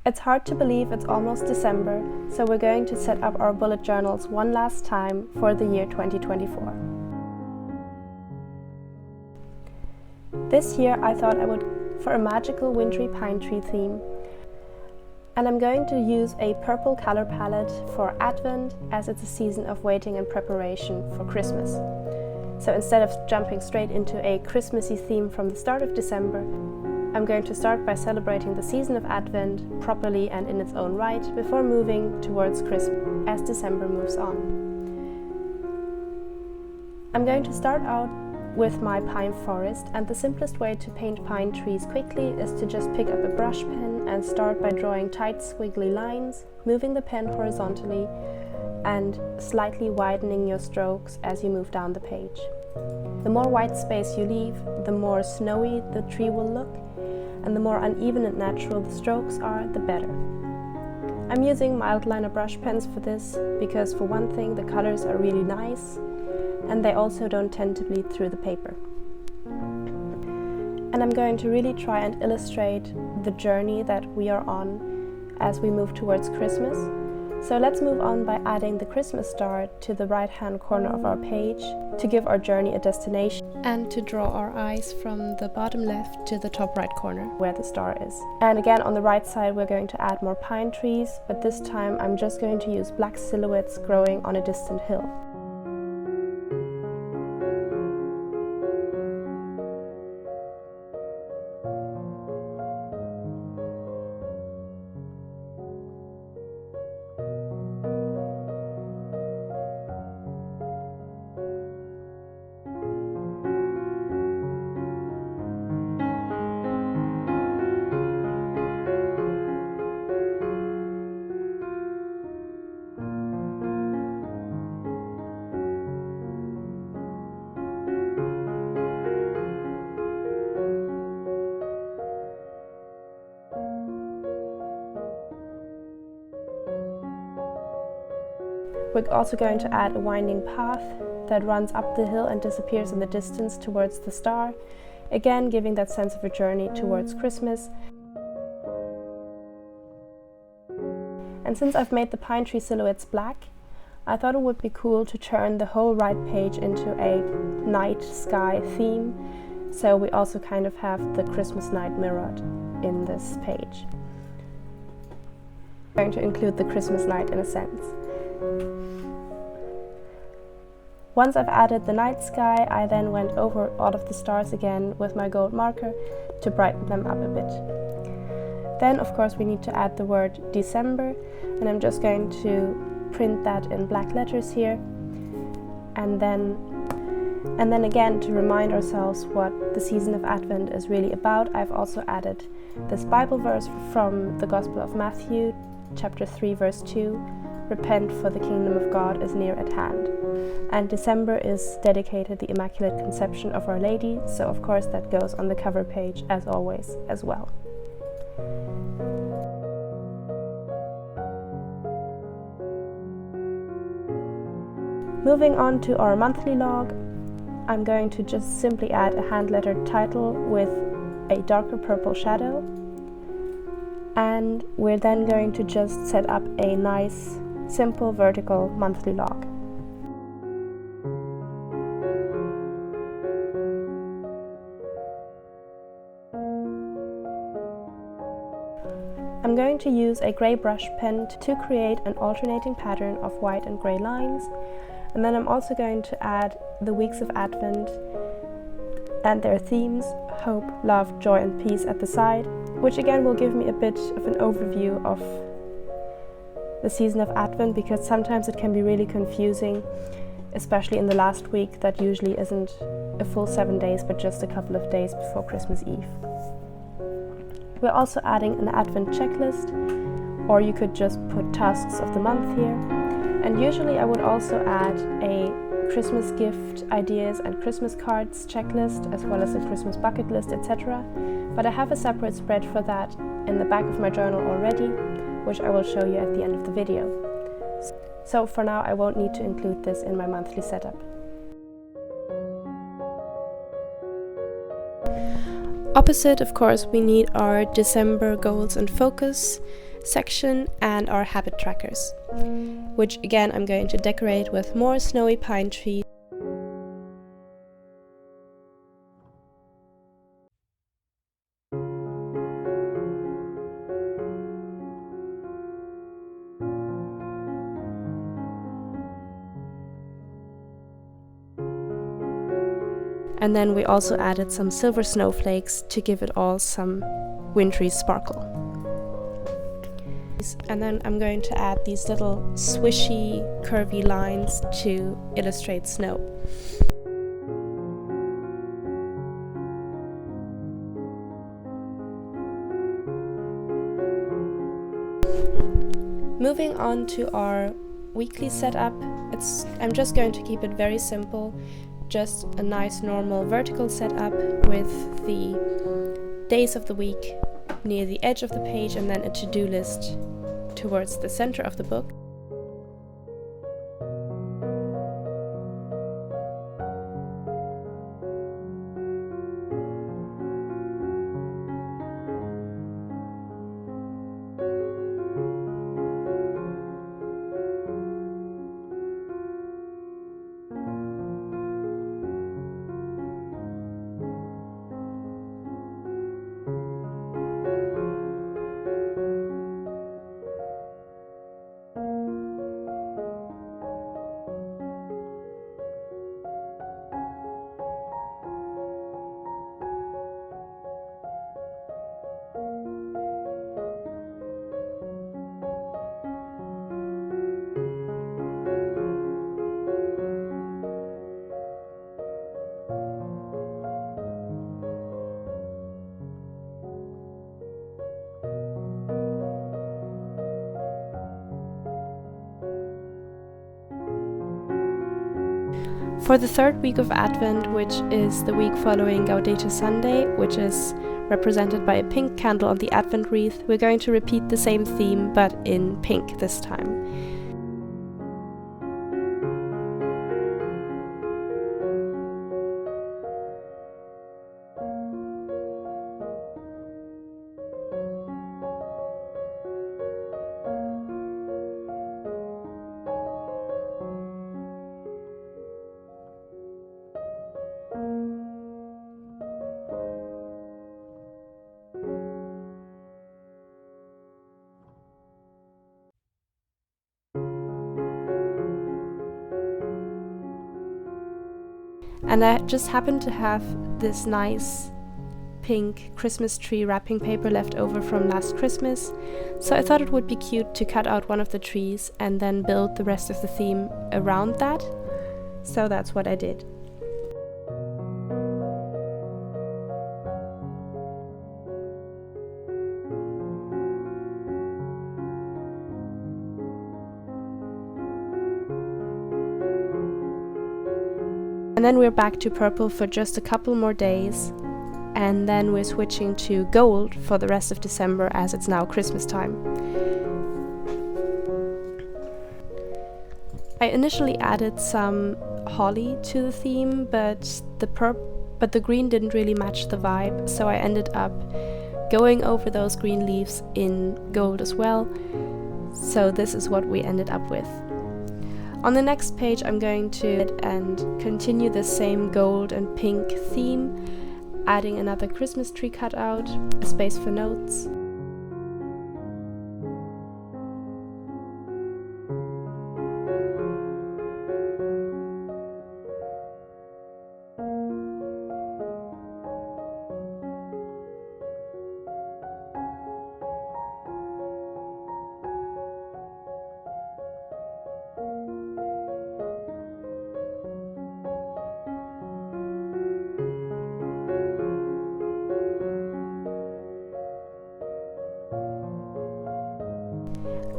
It's hard to believe it's almost December, so we're going to set up our bullet journals one last time for the year 2024. This year I thought I would for a magical wintry pine tree theme, and I'm going to use a purple color palette for Advent, as it's a season of waiting and preparation for Christmas. So instead of jumping straight into a Christmassy theme from the start of December, I'm going to start by celebrating the season of Advent properly and in its own right before moving towards Christmas as December moves on. I'm going to start out with my pine forest, and the simplest way to paint pine trees quickly is to just pick up a brush pen and start by drawing tight squiggly lines, moving the pen horizontally and slightly widening your strokes as you move down the page. The more white space you leave, the more snowy the tree will look, and the more uneven and natural the strokes are, the better. I'm using mild liner brush pens for this because, for one thing, the colors are really nice and they also don't tend to bleed through the paper. And I'm going to really try and illustrate the journey that we are on as we move towards Christmas. So let's move on by adding the Christmas star to the right-hand corner of our page to give our journey a destination, and to draw our eyes from the bottom left to the top right corner where the star is. And again, on the right side we're going to add more pine trees, but this time I'm just going to use black silhouettes growing on a distant hill. We're also going to add a winding path that runs up the hill and disappears in the distance towards the star, again giving that sense of a journey towards Christmas. And since I've made the pine tree silhouettes black, I thought it would be cool to turn the whole right page into a night sky theme, so we also kind of have the Christmas night mirrored in this page. I'm going to include the Christmas night in a sense. Once I've added the night sky, I then went over all of the stars again with my gold marker to brighten them up a bit. Then, of course, we need to add the word December, and I'm just going to print that in black letters here. And then again, to remind ourselves what the season of Advent is really about, I've also added this Bible verse from the Gospel of Matthew, chapter 3, verse 2. Repent, for the kingdom of God is near at hand. And December is dedicated to the Immaculate Conception of Our Lady, so of course that goes on the cover page as always as well. Moving on to our monthly log, I'm going to just simply add a hand-lettered title with a darker purple shadow, and we're then going to just set up a nice simple vertical monthly log. I'm going to use a grey brush pen to create an alternating pattern of white and grey lines, and then I'm also going to add the weeks of Advent and their themes, hope, love, joy and peace, at the side, which again will give me a bit of an overview of the season of Advent, because sometimes it can be really confusing, especially in the last week that usually isn't a full 7 days but just a couple of days before Christmas Eve. We're also adding an Advent checklist, or you could just put tasks of the month here. And usually I would also add a Christmas gift ideas and Christmas cards checklist, as well as a Christmas bucket list, etc. But I have a separate spread for that in the back of my journal already, which I will show you at the end of the video. So for now I won't need to include this in my monthly setup. Opposite, of course, we need our December goals and focus, section and our habit trackers, which again I'm going to decorate with more snowy pine trees. And then we also added some silver snowflakes to give it all some wintry sparkle. And then I'm going to add these little swishy, curvy lines to illustrate snow. Moving on to our weekly setup, I'm just going to keep it very simple. Just a nice normal vertical setup with the days of the week near the edge of the page and then a to-do list towards the center of the book. For the third week of Advent, which is the week following Gaudete Sunday, which is represented by a pink candle on the Advent wreath, we're going to repeat the same theme but in pink this time. And I just happened to have this nice pink Christmas tree wrapping paper left over from last Christmas, so I thought it would be cute to cut out one of the trees and then build the rest of the theme around that. So that's what I did. And then we're back to purple for just a couple more days, and then we're switching to gold for the rest of December as it's now Christmas time. I initially added some holly to the theme, but the green didn't really match the vibe, so I ended up going over those green leaves in gold as well. So this is what we ended up with. On the next page I'm going to continue the same gold and pink theme, adding another Christmas tree cutout, a space for notes.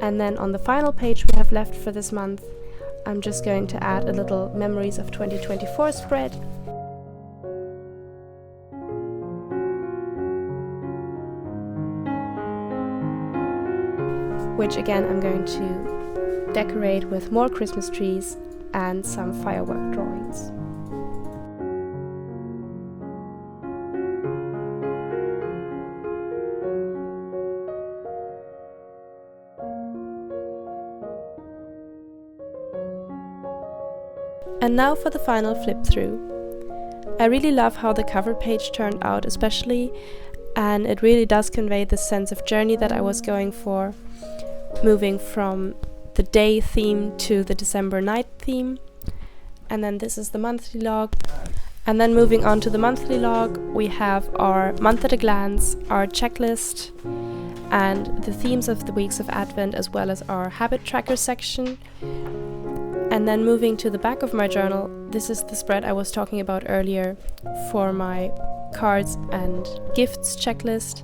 And then on the final page we have left for this month, I'm just going to add a little Memories of 2024 spread. Which again I'm going to decorate with more Christmas trees and some firework drawings. And now for the final flip through. I really love how the cover page turned out especially, and it really does convey the sense of journey that I was going for, moving from the day theme to the December night theme. And then this is the monthly log. And then moving on to the monthly log, we have our month at a glance, our checklist, and the themes of the weeks of Advent, as well as our habit tracker section. And then moving to the back of my journal, this is the spread I was talking about earlier for my cards and gifts checklist,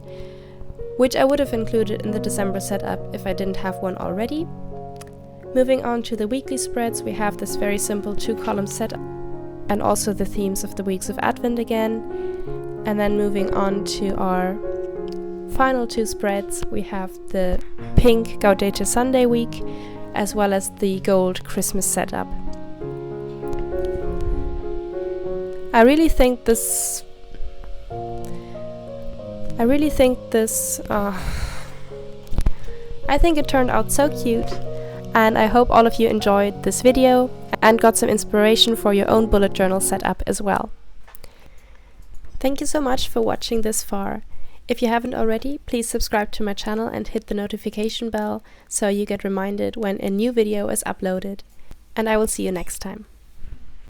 which I would have included in the December setup if I didn't have one already. Moving on to the weekly spreads, we have this very simple 2-column setup and also the themes of the weeks of Advent again. And then moving on to our final 2 spreads, we have the pink Gaudete Sunday week as well as the gold Christmas setup. I really think this I think it turned out so cute, and I hope all of you enjoyed this video and got some inspiration for your own bullet journal setup as well. Thank you so much for watching this far. If you haven't already, please subscribe to my channel and hit the notification bell so you get reminded when a new video is uploaded. And I will see you next time.